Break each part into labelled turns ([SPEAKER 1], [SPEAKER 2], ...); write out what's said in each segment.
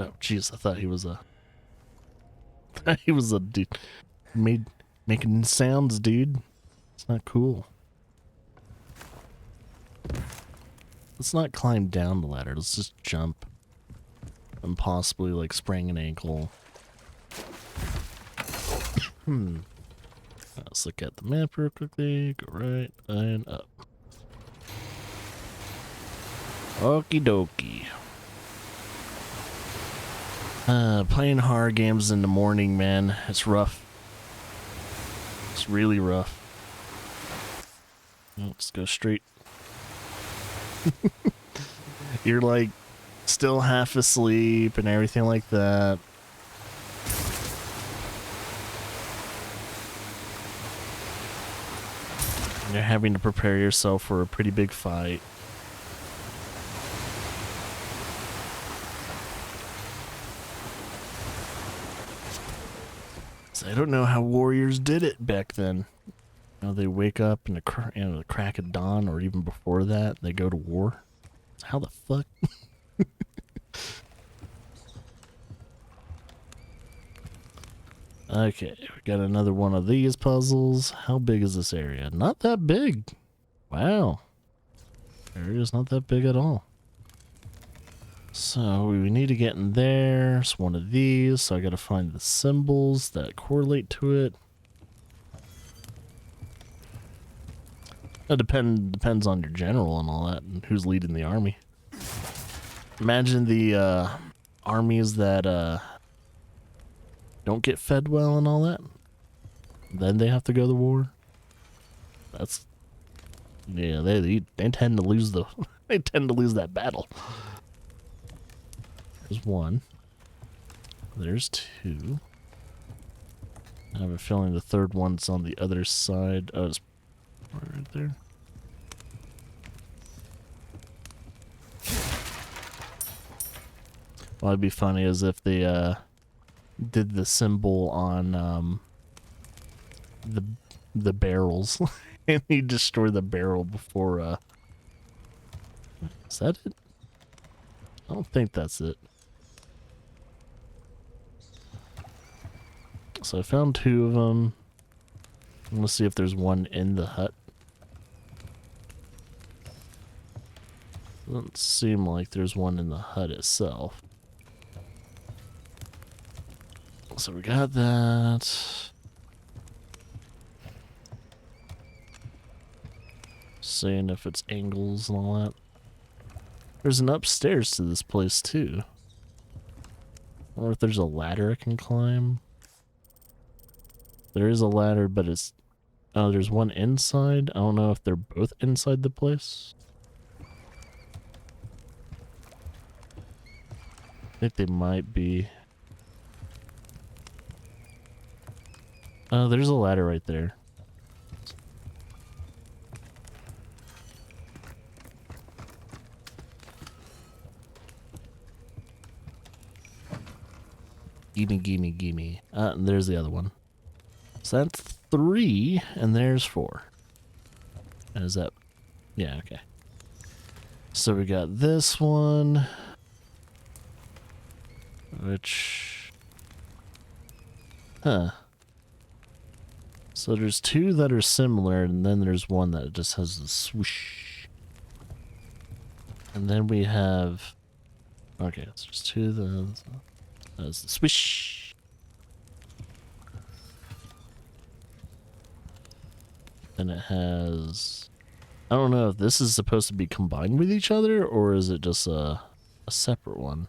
[SPEAKER 1] Oh, jeez, I thought he was a... he was a dude. Making sounds, dude. It's not cool. Let's not climb down the ladder. Let's just jump. And possibly, like, sprain an ankle. Let's look at the map real quickly. Go right and up. Okie dokie. Playing horror games in the morning, man. It's rough. It's really rough. Let's go straight. You're like still half asleep and everything like that. You're having to prepare yourself for a pretty big fight. So I don't know how warriors did it back then. You know, they wake up in the crack of dawn, or even before that, they go to war. So how the fuck? Okay, we got another one of these puzzles. How big is this area? Not that big. Wow. Area's not that big at all. So we need to get in there. It's one of these, so I gotta find the symbols that correlate to it. It depends on your general and all that, and who's leading the army. Imagine the armies that don't get fed well and all that. Then they have to go to war. That's, yeah, they tend to lose the they tend to lose that battle. There's one. There's two. I have a feeling the third one's on the other side. Oh, it's right there. What'd be funny is if they did the symbol on the barrels and he destroyed the barrel before is that it? I don't think that's it. So I found two of them. I'm gonna see if there's one in the hut. Doesn't seem like there's one in the hut itself. So we got that. Seeing if it's angles and all that. There's an upstairs to this place too. I wonder if there's a ladder I can climb. There is a ladder, but it's... Oh, there's one inside. I don't know if they're both inside the place. I think they might be. Oh, there's a ladder right there. Gimme, gimme, gimme. And there's the other one. So that's 3, and there's 4. And is that... Yeah, okay. So we got this one. Which... Huh. So there's 2 that are similar, and then there's one that just has the swoosh. And then we have... Okay, so there's 2 that has the swish. And it has... I don't know if this is supposed to be combined with each other, or is it just a separate one?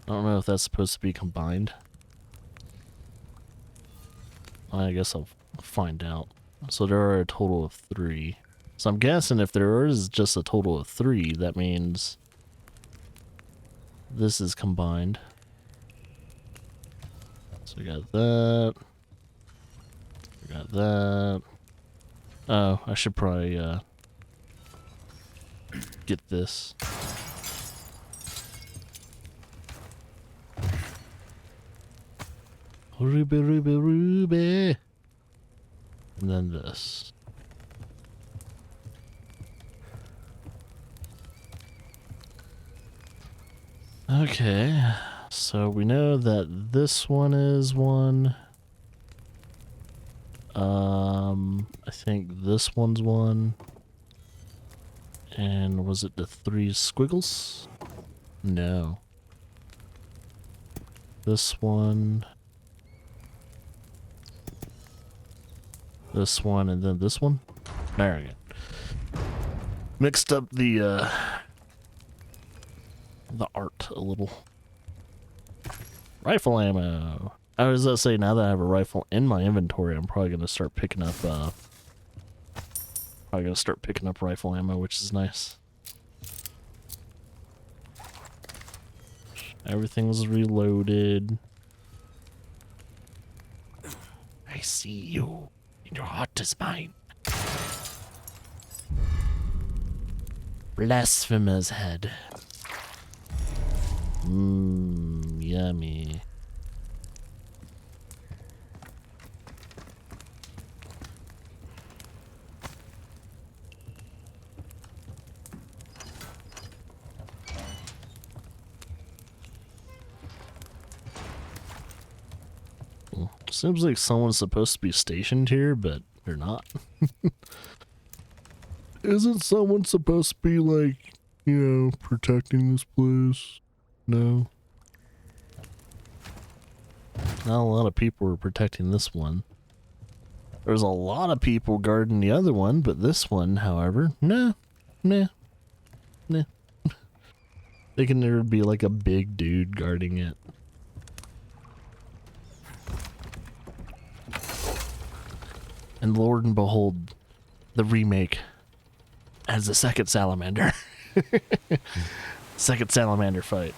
[SPEAKER 1] I don't know if that's supposed to be combined. I guess I'll find out. So there are a total of 3. So I'm guessing if there is just a total of 3, that means this is combined. So we got that. We got that. Oh, I should probably get this. Ruby, ruby, ruby. And then this. Okay, so we know that this one is one. I think this one's one. And was it the 3 squiggles? No. This one. This one, and then this one. There we go. Mixed up the art a little. Rifle ammo. I was gonna say, now that I have a rifle in my inventory, I'm probably gonna start picking up rifle ammo, which is nice. Everything's reloaded. I see you, and your heart is mine. Blasphemer's head. Mmm, yummy. Seems like someone's supposed to be stationed here, but they're not. Isn't someone supposed to be, like, you know, protecting this place? No. Not a lot of people were protecting this one. There's a lot of people guarding the other one, but this one, however, nah. They can never be like a big dude guarding it. And Lord and behold, the remake has the second salamander. Second salamander fight.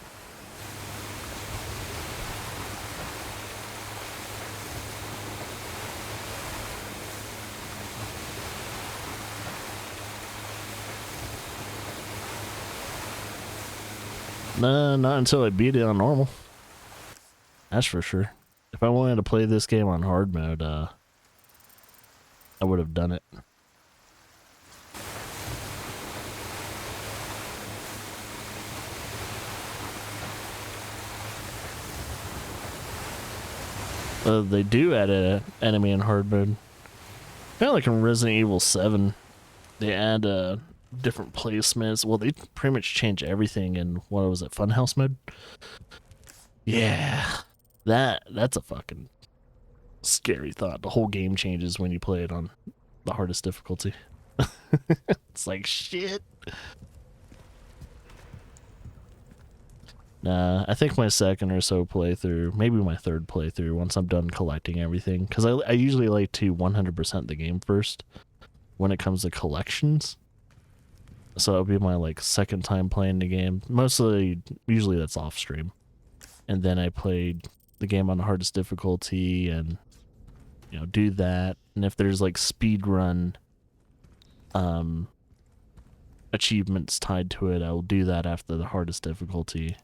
[SPEAKER 1] Nah, not until I beat it on normal. That's for sure. If I wanted to play this game on hard mode, I would have done it. They do add an enemy in hard mode. Kind of like in Resident Evil 7. They add different placements. Well, they pretty much change everything in, what was it, Funhouse mode? Yeah. That's a fucking scary thought. The whole game changes when you play it on the hardest difficulty. It's like, shit. Nah, I think my second or so playthrough, maybe my third playthrough, once I'm done collecting everything, because I usually like to 100% the game first when it comes to collections. So it'll be my, like, second time playing the game. Usually that's off stream. And then I played the game on the hardest difficulty and, you know, do that. And if there's, like, speed run achievements tied to it, I will do that after the hardest difficulty.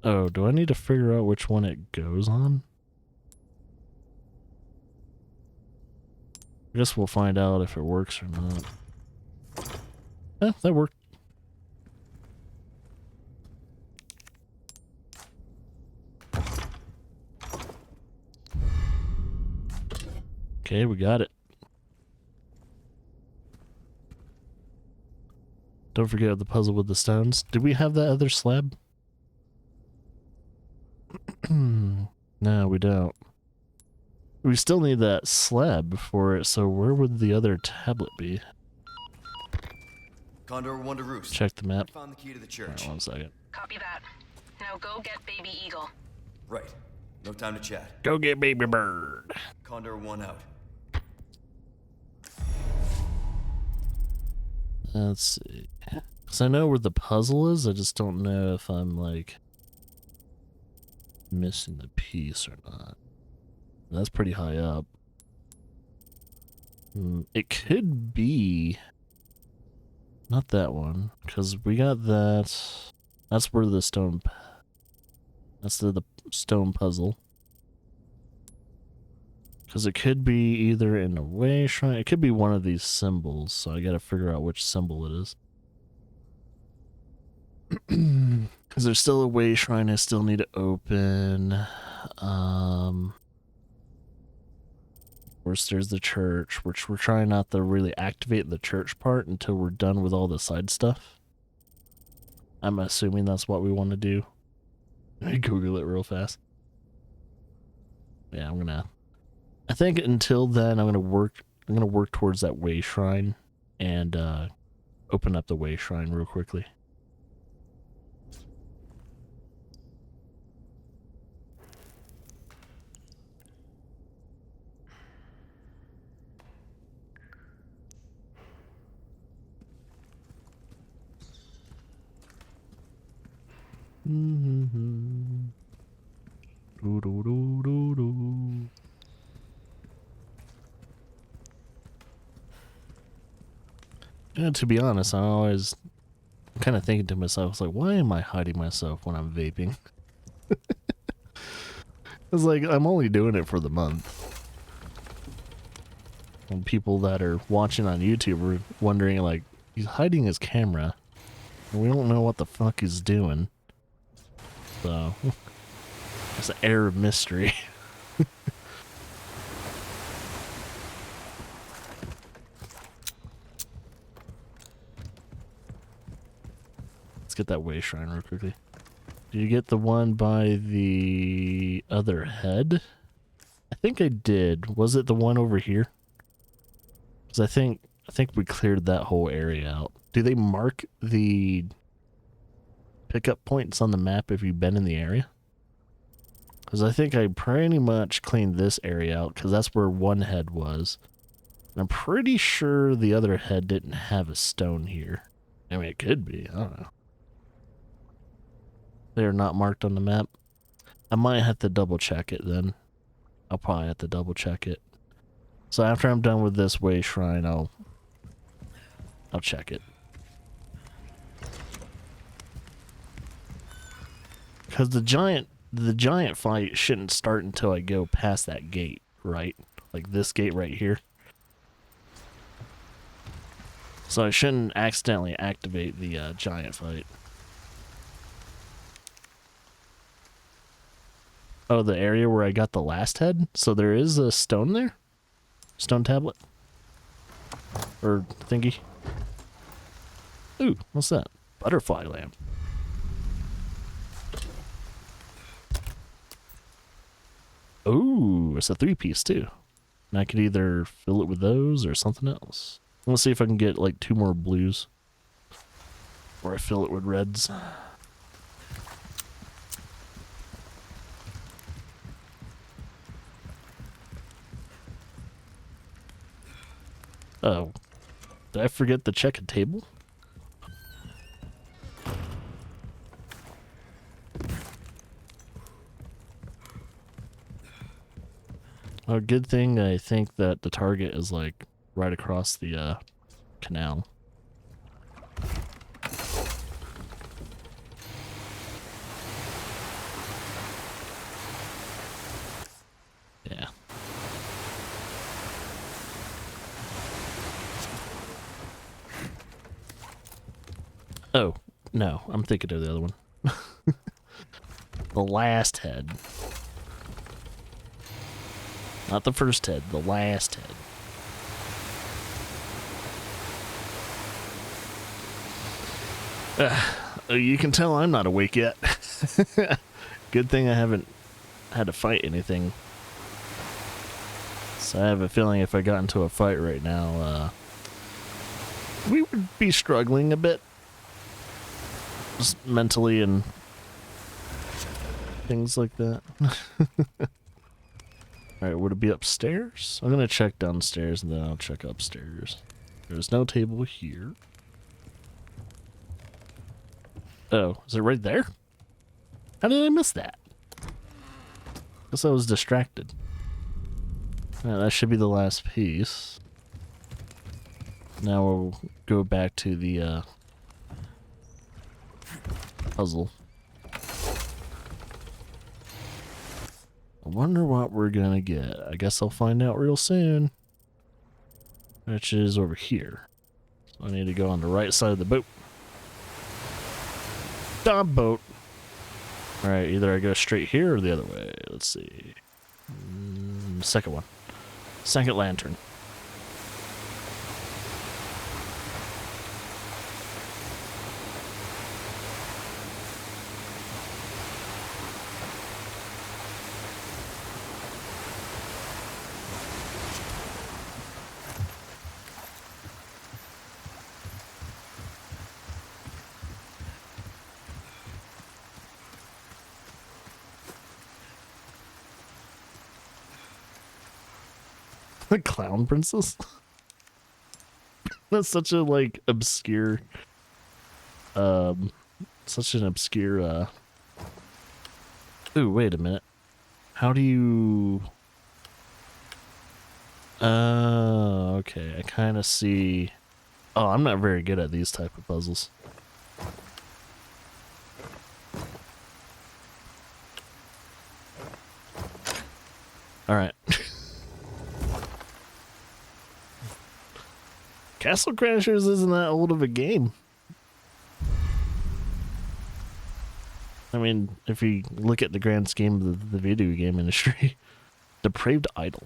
[SPEAKER 1] Oh, do I need to figure out which one it goes on? I guess we'll find out if it works or not. That worked. Okay, we got it. Don't forget the puzzle with the stones. Did we have that other slab? No, we don't. We still need that slab for it, so where would the other tablet be?
[SPEAKER 2] Condor 1 to Roost.
[SPEAKER 1] Check the map.
[SPEAKER 2] Found the key to the church.
[SPEAKER 1] Right, 1 second.
[SPEAKER 3] Copy that. Now go get Baby Eagle.
[SPEAKER 2] Right. No time to chat.
[SPEAKER 1] Go get Baby Bird.
[SPEAKER 2] Condor 1 out.
[SPEAKER 1] Let's see. Because I know where the puzzle is, I just don't know if I'm, like, missing the piece or not. That's pretty high up. It could be... Not that one, because we got that... That's where the stone... That's the stone puzzle. Because it could be either in a way shrine... It could be one of these symbols, so I gotta figure out which symbol it is. Because there's still a way shrine I still need to open. Of course, there's the church, which we're trying not to really activate the church part until we're done with all the side stuff. I'm assuming that's what we want to do. Let me Google it real fast. Yeah, I think until then, I'm gonna work towards that way shrine and open up the way shrine real quickly. Do, do, do, do, do. Yeah, to be honest, I'm kind of thinking to myself, like, why am I hiding myself when I'm vaping? It's like, I'm only doing it for the month. And people that are watching on YouTube are wondering, like, he's hiding his camera, and we don't know what the fuck he's doing. So, it's an air of mystery. Let's get that way shrine real quickly. Did you get the one by the other head? I think I did. Was it the one over here? Because I think we cleared that whole area out. Do they mark the pickup points on the map if you've been in the area? Because I think I pretty much cleaned this area out because that's where one head was. And I'm pretty sure the other head didn't have a stone here. I mean, it could be. I don't know. They're not marked on the map. I might have to double check it then. I'll probably have to double check it. So after I'm done with this way shrine, I'll check it. Because the giant fight shouldn't start until I go past that gate, right? Like this gate right here. So I shouldn't accidentally activate the giant fight. Oh, the area where I got the last head? So there is a stone there? Stone tablet? Or thingy? Ooh, what's that? Butterfly lamp. Ooh, it's a 3-piece too. And I could either fill it with those or something else. Let's see if I can get like 2 more blues. Or I fill it with reds. Oh, did I forget to check a table? A good thing I think that the target is like right across the canal. Yeah. Oh, no, I'm thinking of the other one. The last head. Not the first head, the last head. You can tell I'm not awake yet. Good thing I haven't had to fight anything. So I have a feeling if I got into a fight right now, we would be struggling a bit. Just mentally and things like that. Alright, would it be upstairs? I'm gonna check downstairs and then I'll check upstairs. There's no table here. Oh, is it right there? How did I miss that? Guess I was distracted. Alright, that should be the last piece. Now we'll go back to the puzzle. I wonder what we're gonna get. I guess I'll find out real soon. Which is over here. So I need to go on the right side of the boat. Boat. Alright, either I go straight here or the other way. Let's see. Second one. Second lantern. The Clown Princess? That's such a, like, obscure, such an obscure, Ooh, wait a minute. How do you... Okay, I kind of see... Oh, I'm not very good at these type of puzzles. Alright. Castle Crashers isn't that old of a game. I mean, if you look at the grand scheme of the video game industry. Depraved Idol.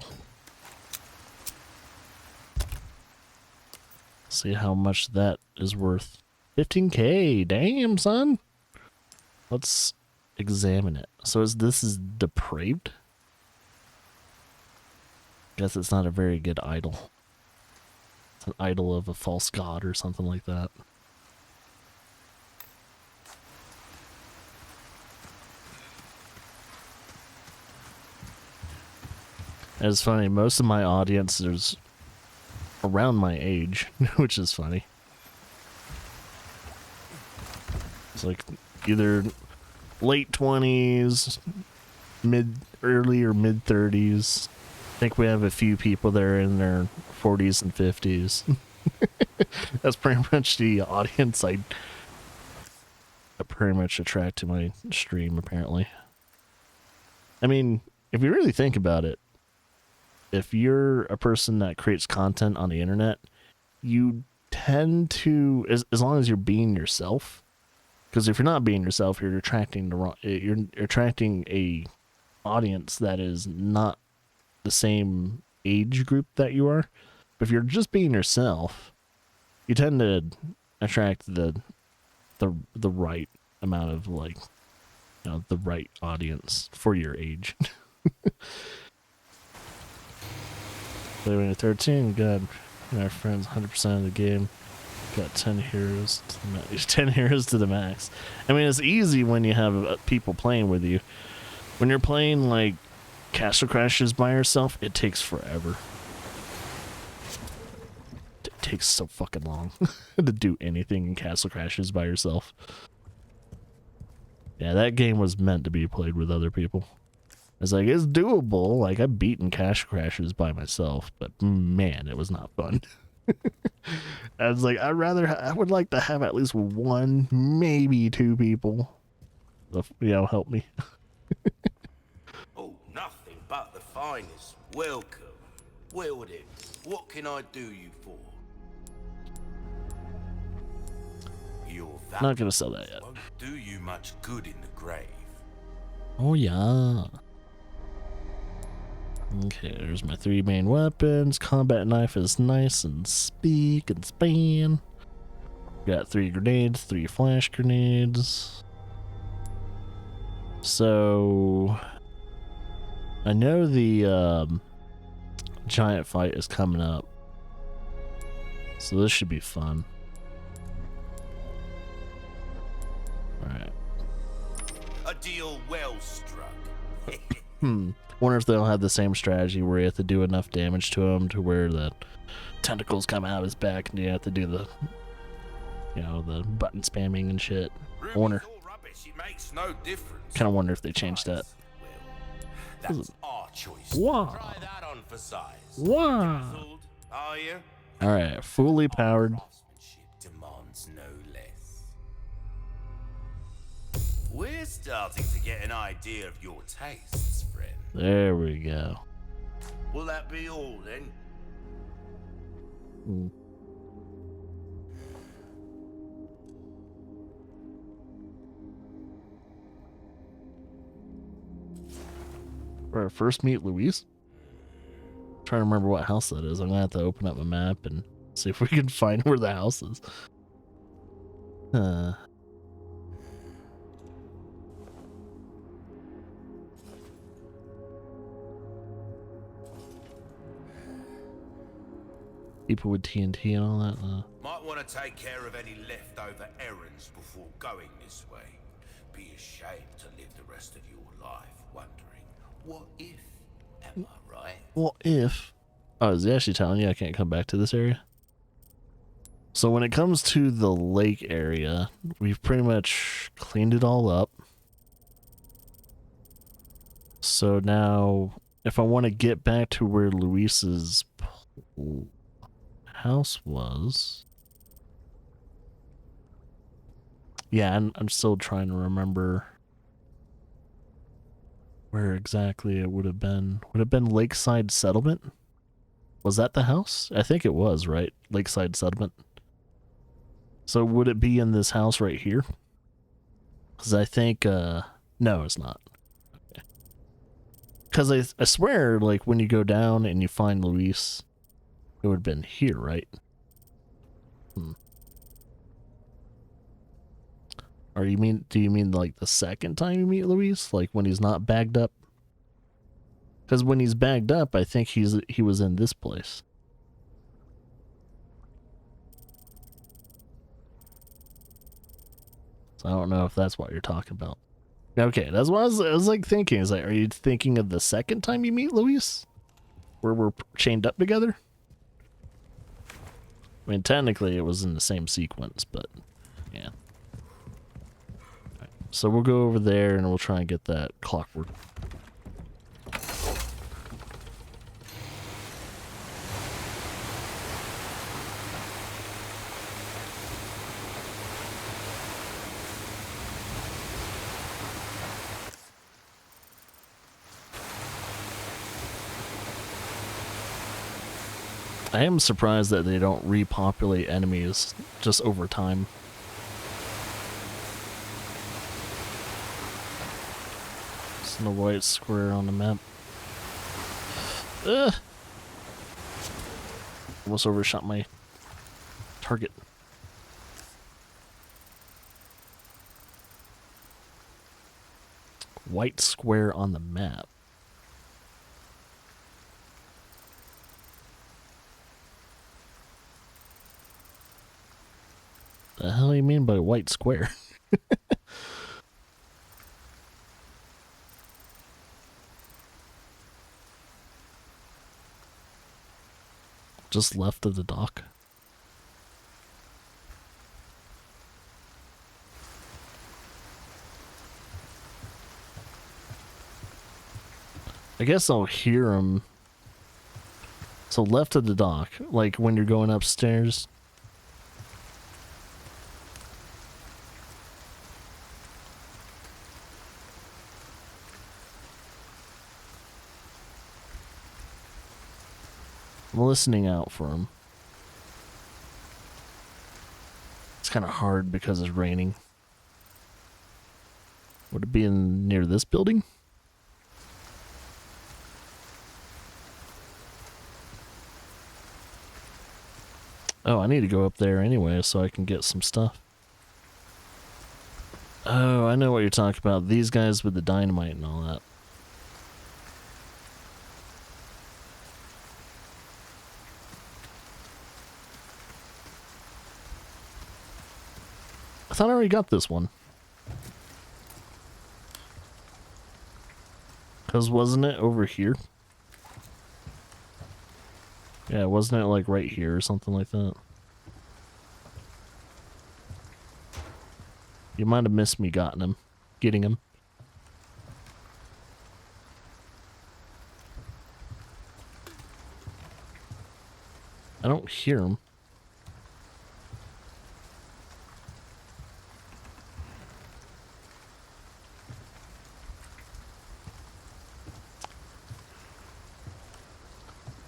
[SPEAKER 1] See how much that is worth. 15K, damn son. Let's examine it. So this is depraved? Guess it's not a very good idol. It's an idol of a false god or something like that. It's funny, most of my audience is around my age, which is funny. It's like either late 20s, early or mid 30s. I think we have a few people there in their 40s and 50s. That's pretty much the audience I pretty much attract to my stream, apparently. I mean, if you really think about it, if you're a person that creates content on the internet, you tend to, as long as you're being yourself, because if you're not being yourself, you're attracting you're attracting a audience that is not the same age group that you are. But if you're just being yourself, you tend to attract the right amount of, like, you know, the right audience for your age. Playing at 13, got our friends 100% of the game. Got 10 heroes to the max. 10 heroes to the max. I mean, it's easy when you have people playing with you. When you're playing like Castle Crashers by yourself, it takes forever. It takes so fucking long to do anything in Castle Crashers by yourself. Yeah, that game was meant to be played with other people. It's like, it's doable. Like, I've beaten Castle Crashers by myself, but man, it was not fun. I was like, I would like to have at least one, maybe two people, you know, help me.
[SPEAKER 4] Oh, nothing but the finest. Welcome. Well then, what can I do you for? Your
[SPEAKER 1] Not gonna sell that yet.
[SPEAKER 4] won't do you much good in the grave.
[SPEAKER 1] Oh yeah. Okay, there's my 3 main weapons. Combat knife is nice and speak and span. Got 3 grenades, 3 flash grenades. So I know the giant fight is coming up, so this should be fun. Alright.
[SPEAKER 4] A deal well struck.
[SPEAKER 1] Wonder if they'll have the same strategy where you have to do enough damage to him to where the tentacles come out of his back and you have to do the, you know, the button spamming and shit. I wonder.
[SPEAKER 4] It makes no difference.
[SPEAKER 1] Kind of wonder if they changed that.
[SPEAKER 4] Well, that's our choice.
[SPEAKER 1] Wow.
[SPEAKER 4] Try that on for size.
[SPEAKER 1] Wow.
[SPEAKER 4] Puzzled, are you?
[SPEAKER 1] All right, fully powered.
[SPEAKER 4] Craftsmanship demands no less. We're starting to get an idea of your tastes, friend.
[SPEAKER 1] There we go.
[SPEAKER 4] Will that be all then?
[SPEAKER 1] Where I first meet Luis? I'm trying to remember what house that is. I'm gonna have to open up my map and see if we can find where the house is. People with TNT and all that.
[SPEAKER 4] Might want to take care of any leftover errands before going this way. Be ashamed to live the rest of your life wondering, what if? Am I right?
[SPEAKER 1] What if? Oh, is he actually telling you I can't come back to this area? So when it comes to the lake area, we've pretty much cleaned it all up. So now, if I want to get back to where Luis's house was... Yeah, I'm still trying to remember where exactly it would have been. Would it have been Lakeside Settlement? Was that the house? I think it was, right? Lakeside Settlement. So would it be in this house right here? Because I think, no, it's not. Because I swear, like, when you go down and you find Luis, it would have been here, right? Or do you mean like the second time you meet Luis? Like when he's not bagged up? Because when he's bagged up, I think he was in this place. So I don't know if that's what you're talking about. Okay, that's what I was like thinking. Is like, are you thinking of the second time you meet Luis? Where we're chained up together? I mean, technically it was in the same sequence, but yeah. Right, so we'll go over there and we'll try and get that clockwork. I am surprised that they don't repopulate enemies just over time. It's no white square on the map. Ugh! Almost overshot my target. White square on the map. The hell do you mean by white square? Just left of the dock. I guess I'll hear him. So left of the dock, like when you're going upstairs. I'm listening out for him. It's kind of hard because it's raining. Would it be near this building? Oh, I need to go up there anyway so I can get some stuff. Oh, I know what you're talking about. These guys with the dynamite and all that. I thought I already got this one. Because wasn't it over here? Yeah, wasn't it like right here or something like that? You might have missed me getting him. I don't hear him.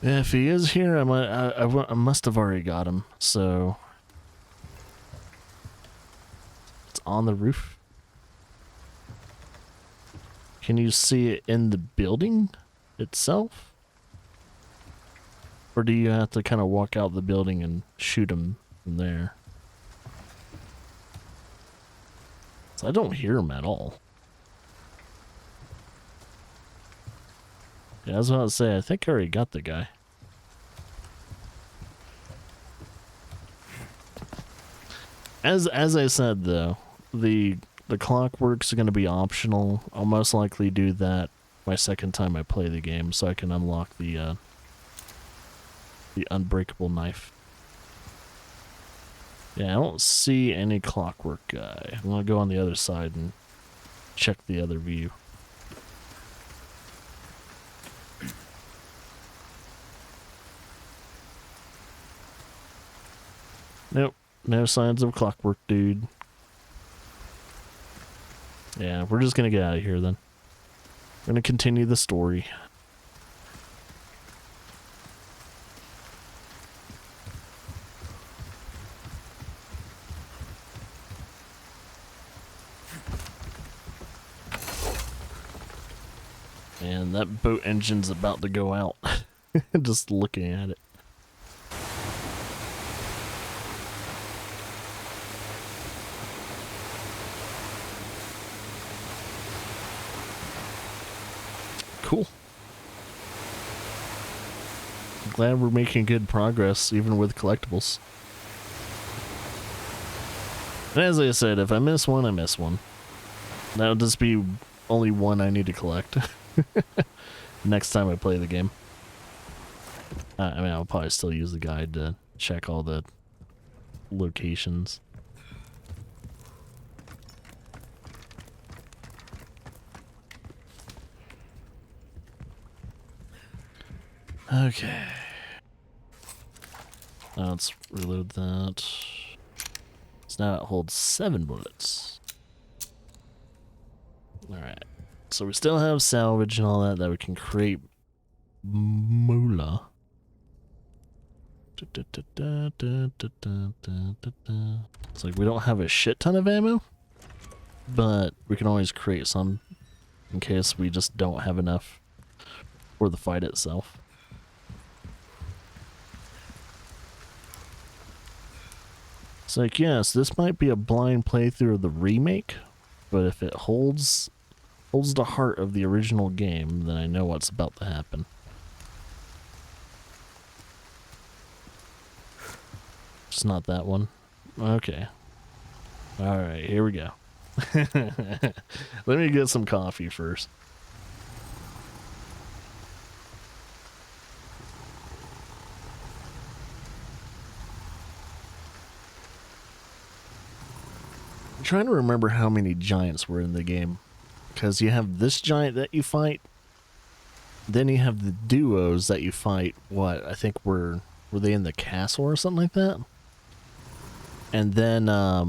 [SPEAKER 1] Yeah, if he is here, I must have already got him, so... It's on the roof. Can you see it in the building itself? Or do you have to kind of walk out the building and shoot them from there? So I don't hear them at all. Yeah, I was about to say, I think I already got the guy. As I said though, the clockwork's going to be optional. I'll most likely do that my second time I play the game, so I can unlock the unbreakable knife. Yeah, I don't see any clockwork guy. I'm gonna go on the other side and check the other view. Nope, no signs of clockwork dude. Yeah, we're just gonna get out of here then. We're gonna continue the story. And that boat engine's about to go out. Just looking at it. Cool. I'm glad we're making good progress, even with collectibles. And as I said, if I miss one, I miss one. That'll just be only one I need to collect. Next time I play the game. I mean, I'll probably still use the guide to check all the locations. Okay. Now let's reload that. So now it holds 7 bullets. Alright. So we still have salvage and all that we can create moolah. It's like we don't have a shit ton of ammo, but we can always create some in case we just don't have enough for the fight itself. It's like, yes, this might be a blind playthrough of the remake, but if it holds the heart of the original game, then I know what's about to happen. It's not that one. Okay. Alright, here we go. Let me get some coffee first. I'm trying to remember how many giants were in the game. Because you have this giant that you fight, then you have the duos that you fight, what, I think were they in the castle or something like that? And then, I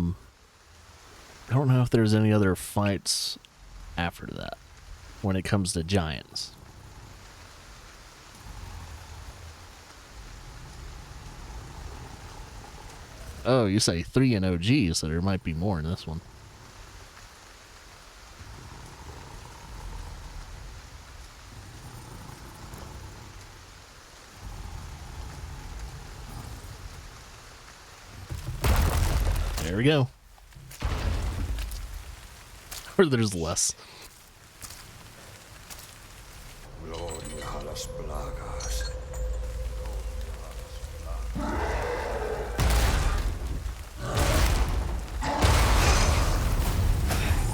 [SPEAKER 1] don't know if there's any other fights after that, when it comes to giants. Oh, you say 3 in OG, so there might be more in this one. There we go. Or there's less.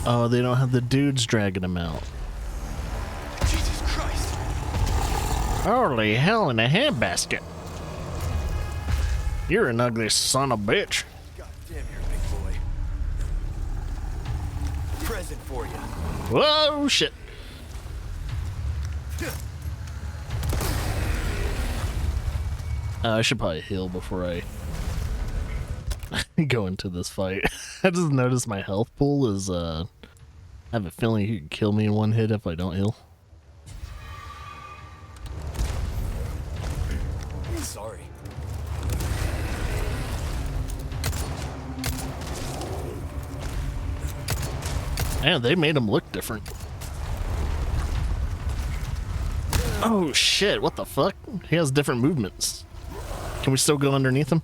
[SPEAKER 1] Oh, they don't have the dudes dragging them out.
[SPEAKER 2] Jesus Christ!
[SPEAKER 1] Holy hell in a handbasket. You're an ugly son of a bitch.
[SPEAKER 2] God damn, you're a big boy. Present for you.
[SPEAKER 1] Whoa, shit. I should probably heal before I go into this fight. I just noticed my health pool is, I have a feeling he can kill me in one hit if I don't heal.
[SPEAKER 2] Sorry.
[SPEAKER 1] Man, they made him look different. Oh shit, what the fuck? He has different movements. Can we still go underneath him?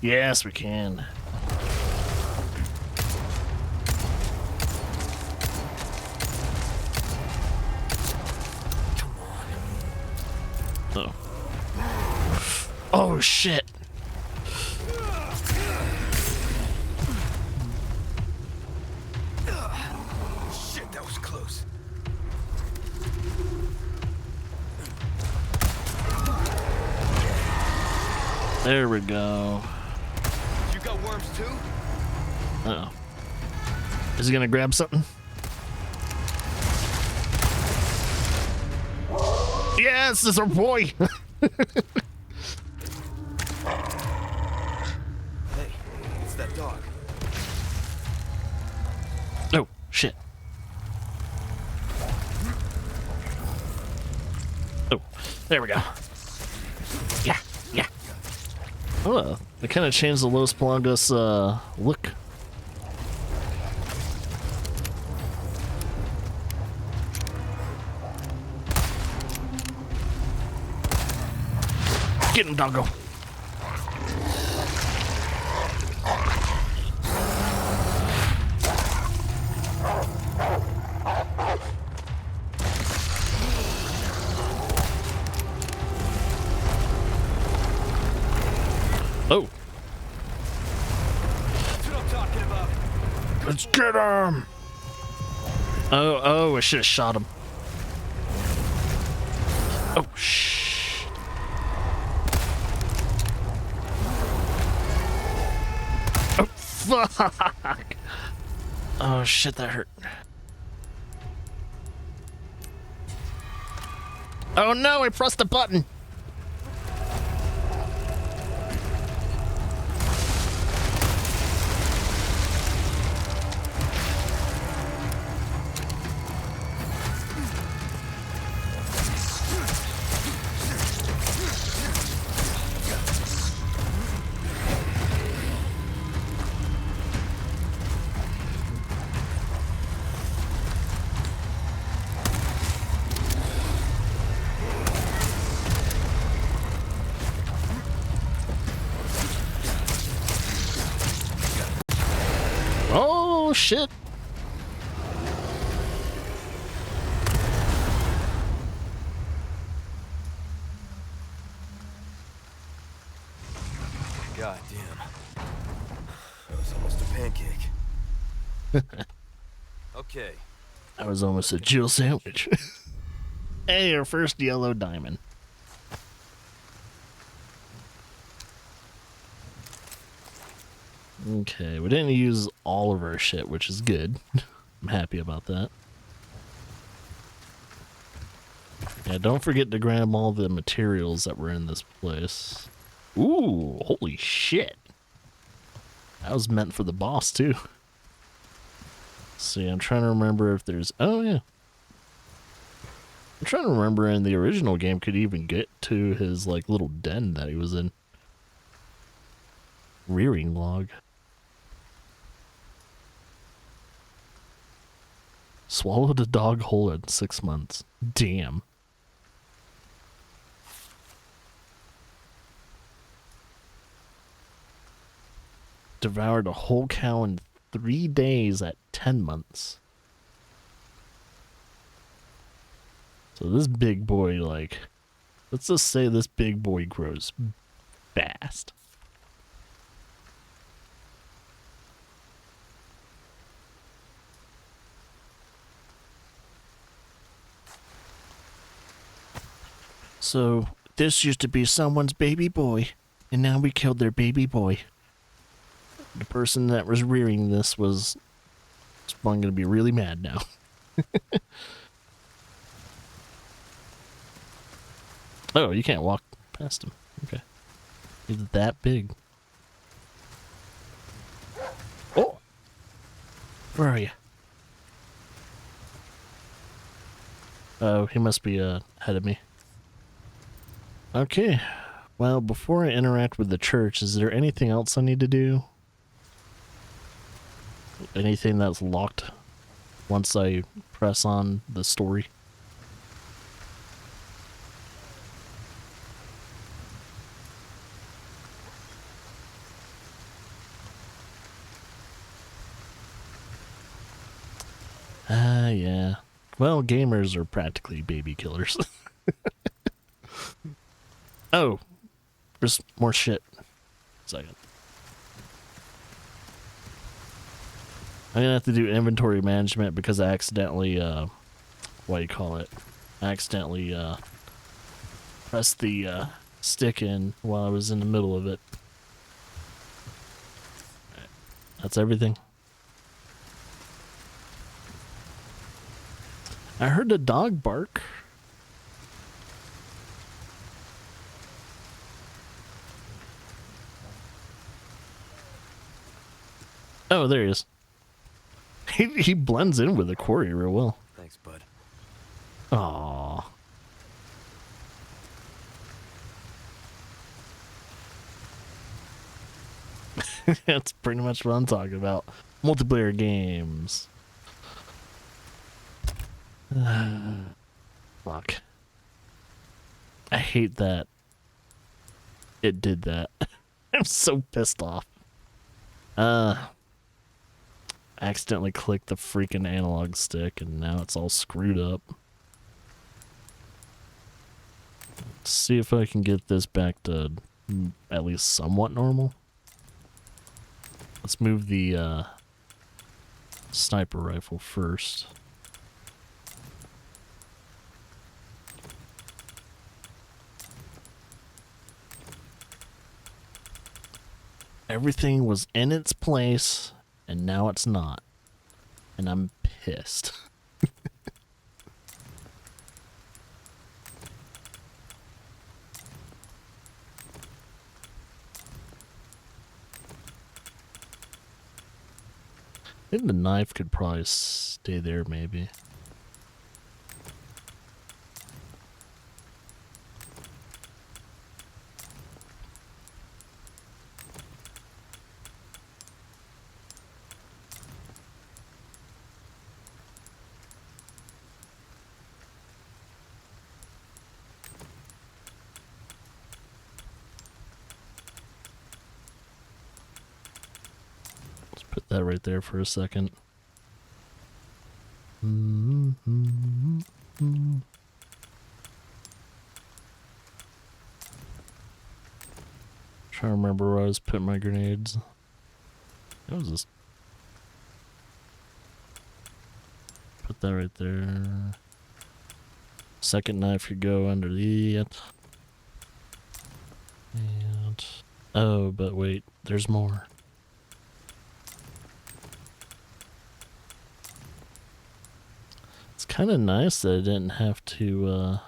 [SPEAKER 1] Yes, we can. Oh. Oh shit.
[SPEAKER 2] Shit, that was close.
[SPEAKER 1] There we go.
[SPEAKER 2] You got worms too?
[SPEAKER 1] Uh oh. Is he gonna grab something? Yes, this is our boy.
[SPEAKER 2] Hey, it's that dog.
[SPEAKER 1] Oh shit. Oh, there we go. Yeah, yeah. Oh, they kind of changed the Los Pelagos look. Get him, doggo. Oh.
[SPEAKER 2] That's what I'm talking about.
[SPEAKER 1] Let's get him. Oh, I should have shot him. Oh, shh. Oh, fuck. Oh, shit, that hurt. Oh, no, I pressed the button. Oh, shit.
[SPEAKER 2] God damn. That was almost a pancake. Okay.
[SPEAKER 1] That was almost a Jill sandwich. Hey, our first yellow diamond. Okay, we didn't use all of our shit, which is good. I'm happy about that. Yeah, don't forget to grab all the materials that were in this place. Ooh, holy shit. That was meant for the boss, too. See, I'm trying to remember if there's... Oh, yeah. I'm trying to remember in the original game could even get to his, like, little den that he was in. Rearing log. Swallowed a dog whole in 6 months. Damn. Devoured a whole cow in 3 days at 10 months. So this big boy, like, let's just say this big boy grows fast. So this used to be someone's baby boy, and now we killed their baby boy. The person that was rearing this was going to be really mad now. Oh, you can't walk past him. Okay. He's that big. Oh! Where are you? Oh, he must be ahead of me. Okay. Well, before I interact with the church, is there anything else I need to do? Anything that's locked once I press on the story? Yeah. Well, gamers are practically baby killers. Oh, there's more shit. Second. I'm gonna have to do inventory management because I accidentally, what do you call it? I accidentally, pressed the, stick in while I was in the middle of it. Right. That's everything. I heard a dog bark. Oh, there he is. He blends in with the quarry real well.
[SPEAKER 2] Thanks, bud.
[SPEAKER 1] Aww. That's pretty much what I'm talking about. Multiplayer games. Fuck. I hate that it did that. I'm so pissed off. I accidentally clicked the freaking analog stick and now it's all screwed up. Let's see if I can get this back to at least somewhat normal. Let's move the sniper rifle first. Everything was in its place, and now it's not. And I'm pissed. I think the knife could probably stay there, maybe. Put that right there for a second. Trying to remember where I was putting my grenades. That was just. Put that right there. Second knife could go underneath it. And oh, but wait, there's more. It's kind of nice that I didn't have to,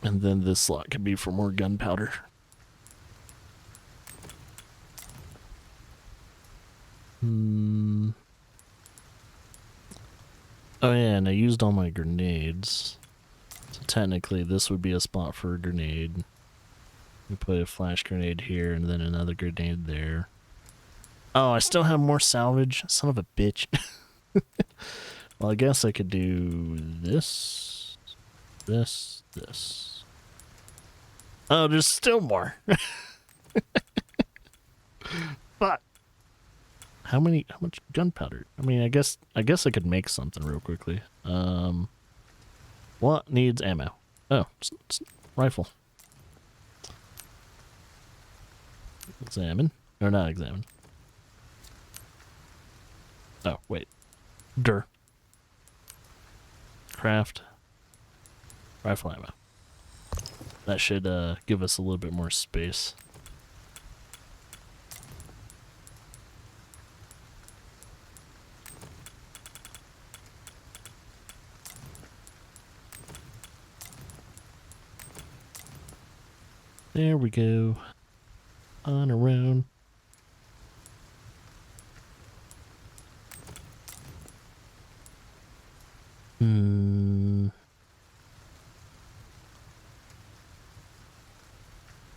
[SPEAKER 1] and then this slot could be for more gunpowder. Oh yeah, and I used all my grenades. So technically this would be a spot for a grenade. We put a flash grenade here and then another grenade there. Oh, I still have more salvage. Son of a bitch. Well, I guess I could do this, this. Oh, there's still more. Fuck. How much gunpowder? I mean, I guess I could make something real quickly. What needs ammo? Oh, it's rifle. Examine. Or not examine. Oh, wait. Craft. Rifle ammo. That should give us a little bit more space. There we go. On around.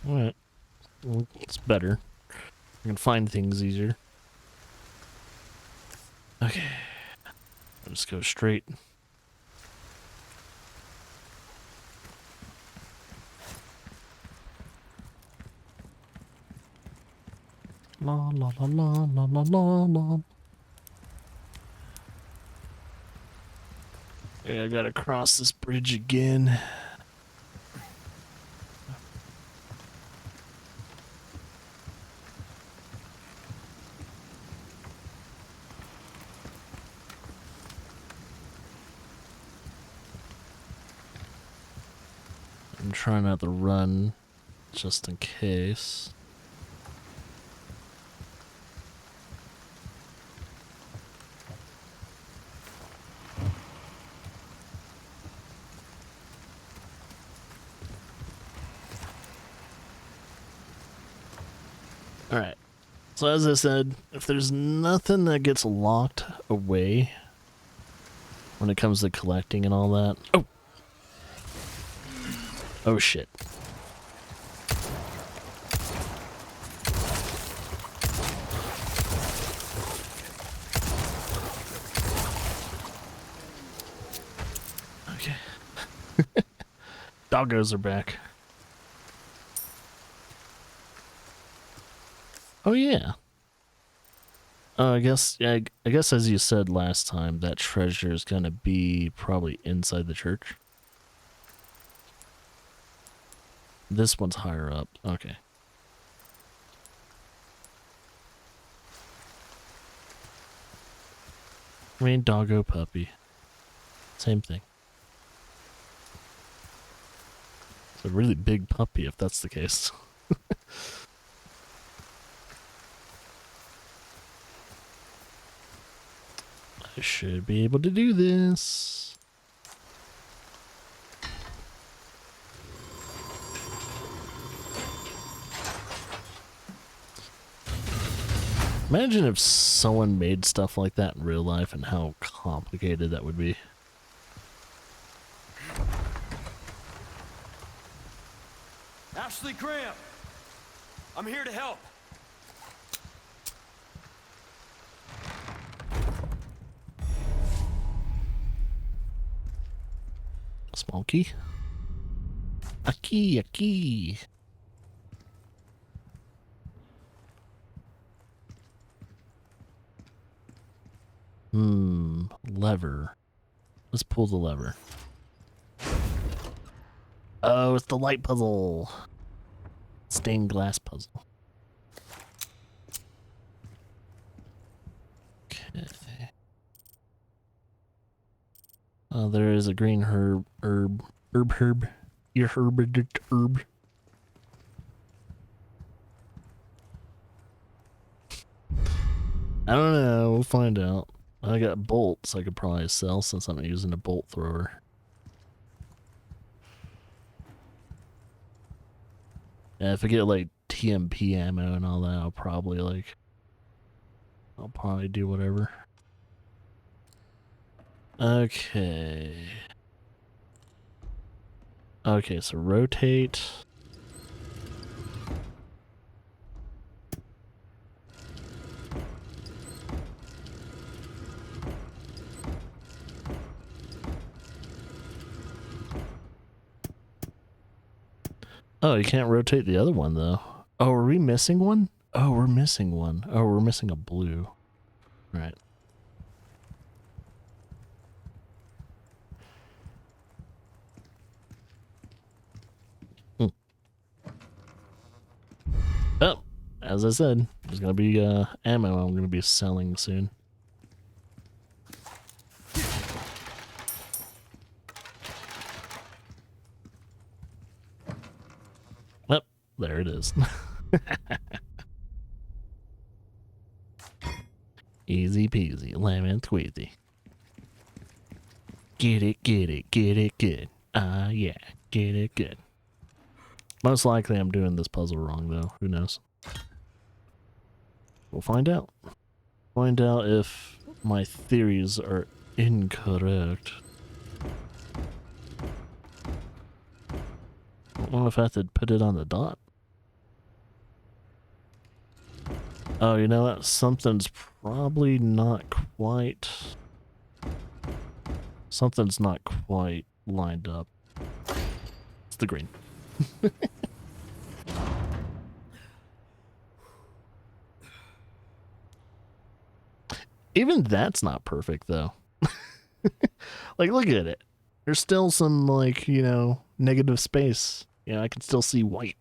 [SPEAKER 1] Alright. Well, it's better. I can find things easier. Okay. I'll just go straight. La la la la la la la la. Yeah, I gotta cross this bridge again. I'm trying not to run, just in case. Alright, so as I said, if there's nothing that gets locked away when it comes to collecting and all that... Oh! Oh shit. Okay. Doggos are back. Oh yeah. I guess as you said last time, that treasure is gonna be probably inside the church. This one's higher up. Okay. I mean, doggo puppy. Same thing. It's a really big puppy if that's the case. I should be able to do this. Imagine if someone made stuff like that in real life and how complicated that would be.
[SPEAKER 2] Ashley Graham! I'm here to help.
[SPEAKER 1] Small key. A key, a key. Lever. Let's pull the lever. Oh, it's the light puzzle. Stained glass puzzle. Okay. Oh, there is a green herb. Your herb. I don't know. We'll find out. I got bolts I could probably sell since I'm using a bolt thrower. Yeah, if I get like TMP ammo and all that, I'll probably do whatever. Okay. Okay, so rotate. Oh, you can't rotate the other one, though. Oh, are we missing one? Oh, we're missing one. Oh, we're missing a blue. Right. Oh, as I said, there's going to be ammo I'm going to be selling soon. Oh, there it is. Easy peasy, lemon squeezy. Get it, good. Ah, yeah, get it good. Most likely I'm doing this puzzle wrong, though. Who knows? We'll find out. Find out if my theories are incorrect. I don't know if I have to put it on the dot. Oh, you know what? Something's probably not quite... Something's not quite lined up. It's the green. Even that's not perfect though. Like, look at it. There's still some, like, you know, negative space. You know, I can still see white.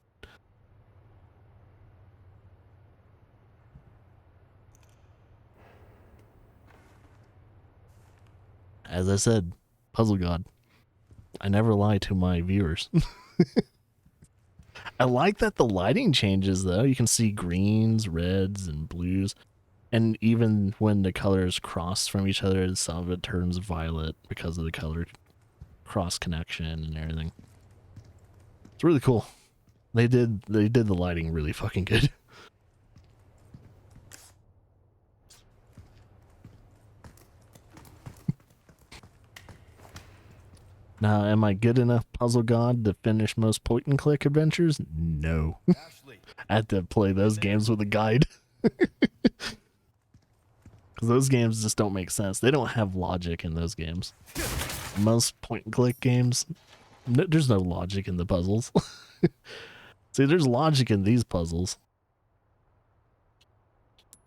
[SPEAKER 1] As I said, Puzzle God. I never lie to my viewers. I like that the lighting changes, though. You can see greens, reds, and blues. And even when the colors cross from each other, some of it turns violet because of the color cross connection and everything. It's really cool. They did the lighting really fucking good. Now, am I good enough Puzzle God to finish most point and click adventures? No.
[SPEAKER 2] Ashley.
[SPEAKER 1] I had to play those games with a guide. Because those games just don't make sense. They don't have logic in those games. Most point and click games, there's no logic in the puzzles. See, there's logic in these puzzles.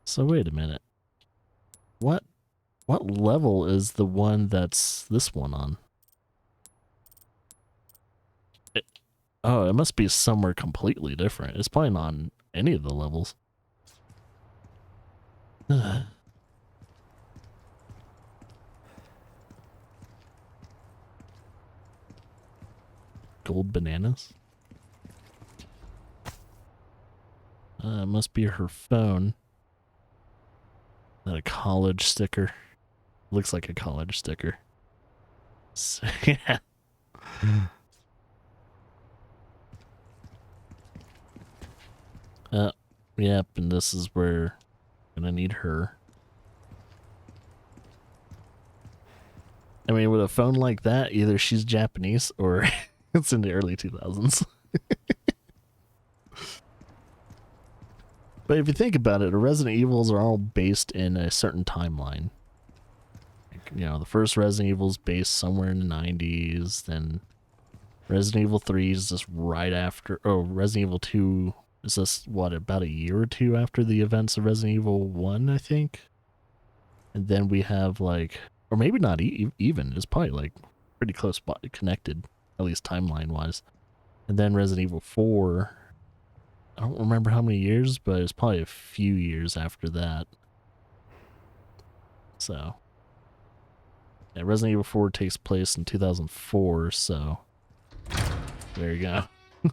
[SPEAKER 1] So wait a minute. What level is the one that's this one on? Oh, it must be somewhere completely different. It's probably not on any of the levels. Gold bananas? It must be her phone. Not a college sticker. Looks like a college sticker. So, yeah. Yep, and this is where I'm gonna need her. I mean, with a phone like that, either she's Japanese or it's in the early 2000s. But if you think about it, the Resident Evils are all based in a certain timeline. You know, the first Resident Evil is based somewhere in the 90s, then Resident Evil 3 is just right after, oh, Resident Evil 2 is just, what, about a year or two after the events of Resident Evil 1, I think? And then we have, like, or maybe not even, it's probably, like, pretty close connected, at least timeline-wise. And then Resident Evil 4, I don't remember how many years, but it's probably a few years after that. So, yeah, Resident Evil 4 takes place in 2004, so there you go.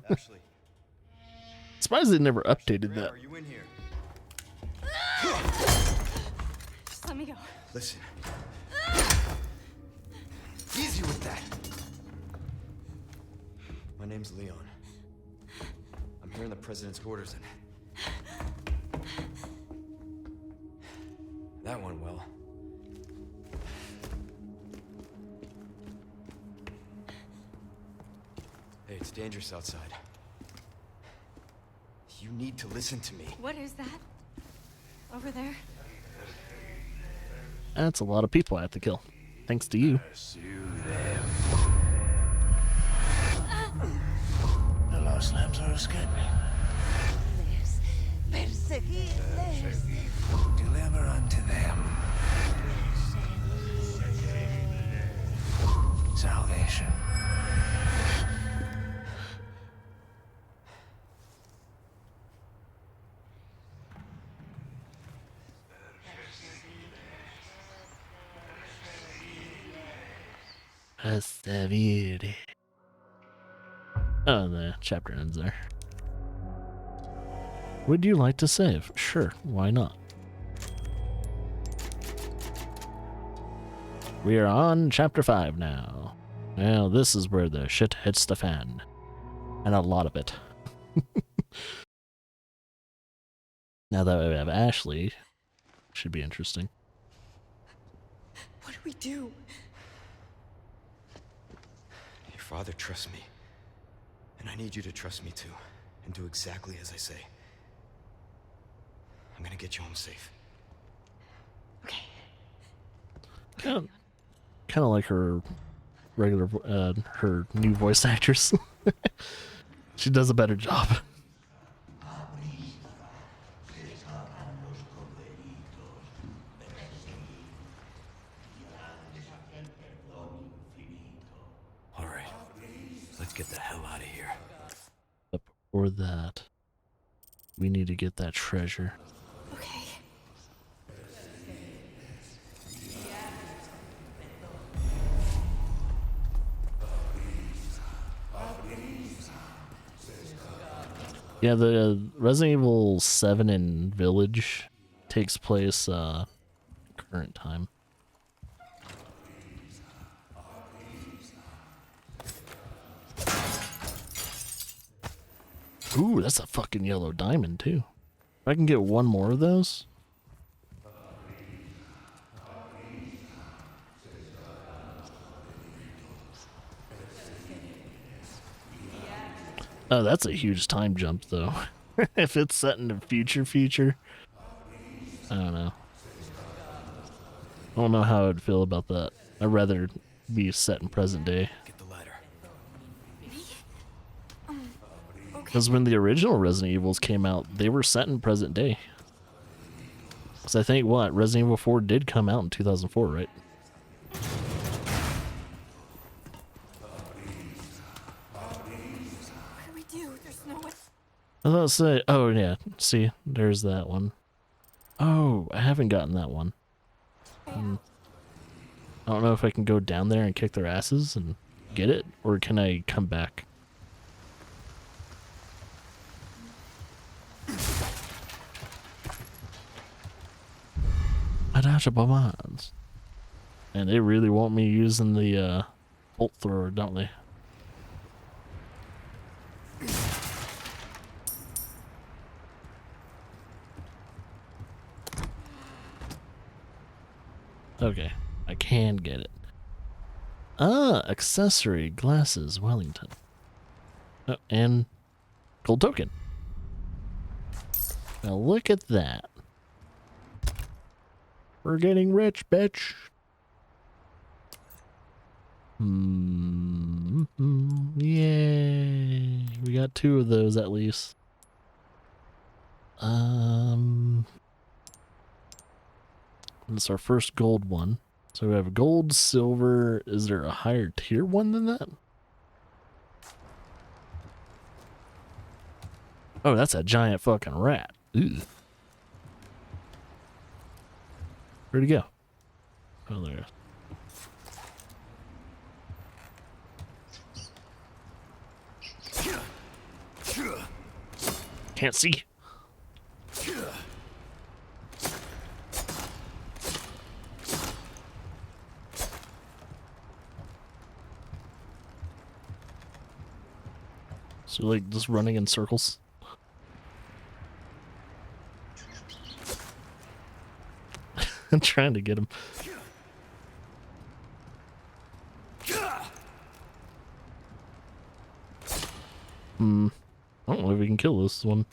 [SPEAKER 2] Ashley.
[SPEAKER 1] Surprised they never updated that.
[SPEAKER 2] Are you in here?
[SPEAKER 3] Just let me go.
[SPEAKER 2] Listen. Easy with that. My name's Leon. I'm here in the president's quarters and that went well. Hey, it's dangerous outside. You need to listen to me.
[SPEAKER 3] What is that? Over there?
[SPEAKER 1] That's a lot of people I have to kill. Thanks to you.
[SPEAKER 4] Pursue them. The lost lambs are escaping.
[SPEAKER 5] Perseguirles.
[SPEAKER 4] Deliver unto them salvation.
[SPEAKER 1] Perseverare. Oh, the chapter ends there. Would you like to save? Sure, why not? We are on chapter 5 now. Well, this is where the shit hits the fan. And a lot of it. Now that we have Ashley, should be interesting.
[SPEAKER 3] What do we do?
[SPEAKER 2] Your father trusts me. And I need you to trust me too. And do exactly as I say. I'm gonna get you home safe.
[SPEAKER 3] Okay.
[SPEAKER 1] Kind of like her regular, her new voice actress. She does a better job.
[SPEAKER 2] hell out of here.
[SPEAKER 1] But before that, we need to get that treasure.
[SPEAKER 3] Okay.
[SPEAKER 1] Yeah, the Resident Evil 7 in Village takes place current time. Ooh, that's a fucking yellow diamond too. If I can get one more of those. Oh, that's a huge time jump though. If it's set in the future, I don't know. I don't know how I'd feel about that. I'd rather be set in present day.
[SPEAKER 2] Get the ladder.
[SPEAKER 1] Because when the original Resident Evils came out, they were set in present day. Because I think, what, Resident Evil 4 did come out in 2004, right?
[SPEAKER 3] What do we do? There's no way.
[SPEAKER 1] I was about to say, oh yeah, see, there's that one. Oh, I haven't gotten that one. I don't know if I can go down there and kick their asses and get it, or can I come back? Untouchable bonds. And they really want me using the bolt thrower, don't they? Okay, I can get it. Ah, accessory, glasses, Wellington. Oh, and gold token. Now look at that. We're getting rich, bitch. Yay. We got 2 of those at least. It's our first gold one. So we have gold, silver. Is there a higher tier one than that? Oh, that's a giant fucking rat. Ooh. Where'd he go? Oh, there it is. Can't see. So like just running in circles. I'm trying to get him. I don't know if we can kill this one.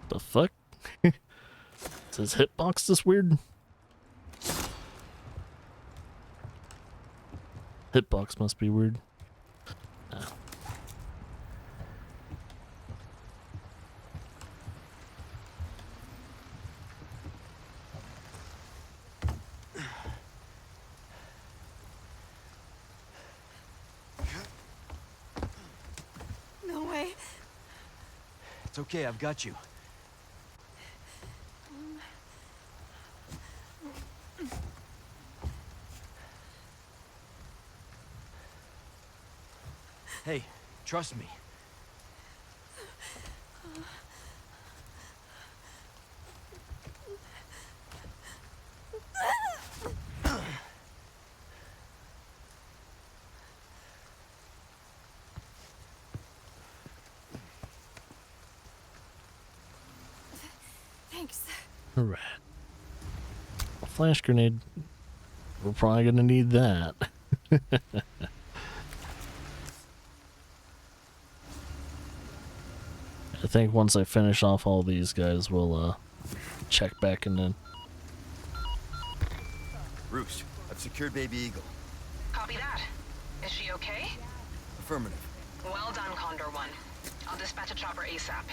[SPEAKER 1] The fuck? Is his hitbox this weird? Hitbox must be weird. No.
[SPEAKER 3] No way.
[SPEAKER 2] It's okay, I've got you. Hey, trust me.
[SPEAKER 3] Thanks.
[SPEAKER 1] Alright. A flash grenade. We're probably gonna need that. I think once I finish off all these guys, we'll check back and then.
[SPEAKER 2] Roost, I've secured Baby Eagle.
[SPEAKER 6] Copy that. Is she okay?
[SPEAKER 2] Affirmative.
[SPEAKER 6] Well done, Condor 1. I'll dispatch a chopper ASAP.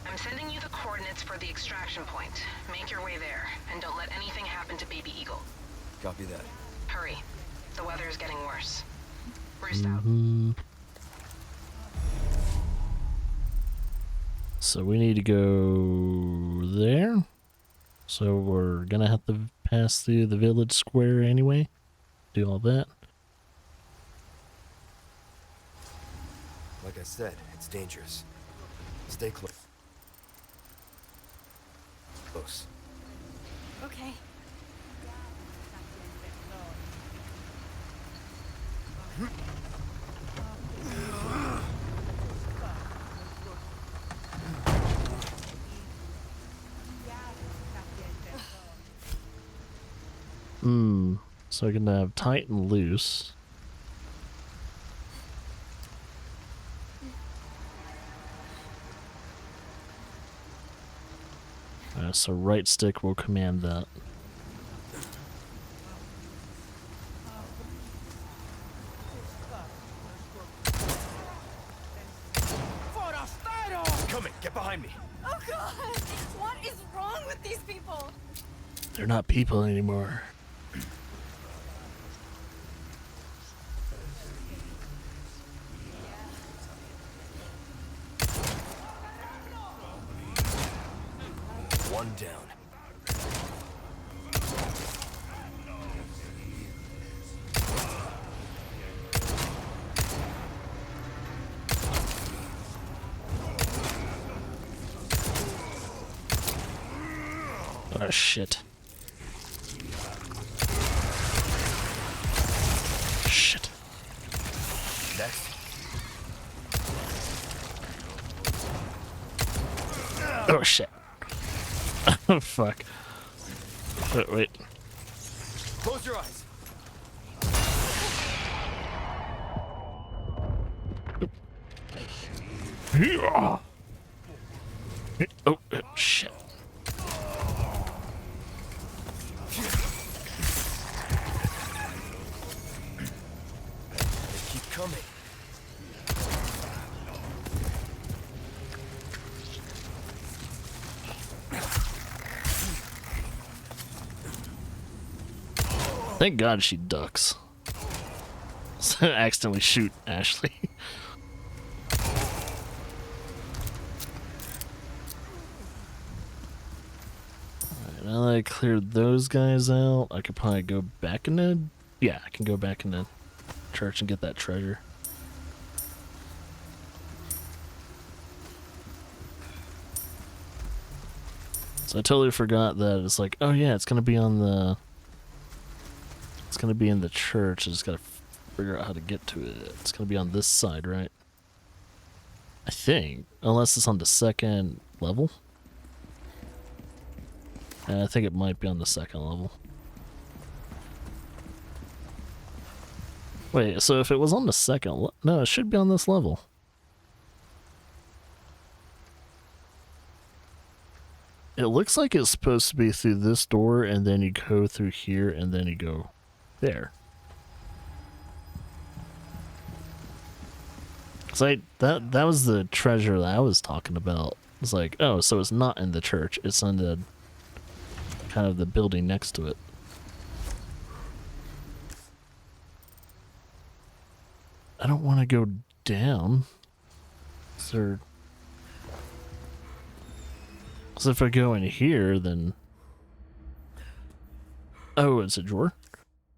[SPEAKER 6] I'm sending you the coordinates for the extraction point. Make your way there, and don't let anything happen to Baby Eagle.
[SPEAKER 2] Copy that.
[SPEAKER 6] Hurry. The weather is getting worse. Roost out.
[SPEAKER 1] So we need to go there. So we're gonna have to pass through the village square anyway. Do all that.
[SPEAKER 2] Like I said, it's dangerous. Stay close. Close.
[SPEAKER 3] Okay.
[SPEAKER 1] So I can have tight and loose. So right stick will command that.
[SPEAKER 2] Coming, get behind me.
[SPEAKER 3] Oh god! What is wrong with these people?
[SPEAKER 1] They're not people anymore.
[SPEAKER 2] One down.
[SPEAKER 1] Oh shit. Shit.
[SPEAKER 2] Next.
[SPEAKER 1] Oh shit. Oh fuck. Wait.
[SPEAKER 2] Close your eyes.
[SPEAKER 1] Oh shit.
[SPEAKER 2] They keep coming.
[SPEAKER 1] Thank God she ducks. So I accidentally shoot Ashley. Alright, now that I cleared those guys out, I could probably go back in the... Yeah, I can go back in the church and get that treasure. So I totally forgot that it's like, oh yeah, it's gonna be on the... It's gonna be in the church. I just gotta figure out how to get to it. It's gonna be on this side, right? I think. Unless it's on the second level. And I think it might be on the second level. Wait, so if it was on the second... No, it should be on this level. It looks like it's supposed to be through this door, and then you go through here, and then you go there. So that was the treasure that I was talking about. It's like, oh, so it's not in the church. It's in the kind of the building next to it. I don't want to go down. So if I go in here, then... Oh, it's a drawer?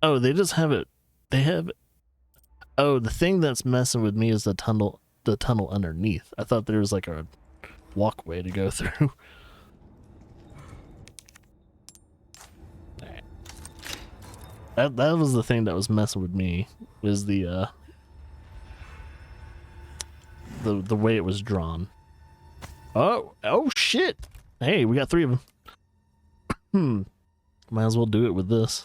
[SPEAKER 1] Oh, they just have it... They have... Oh, the thing that's messing with me is the tunnel underneath. I thought there was like a walkway to go through. That was the thing that was messing with me, was the way it was drawn. Oh shit! Hey, we got 3 of them. Might as well do it with this.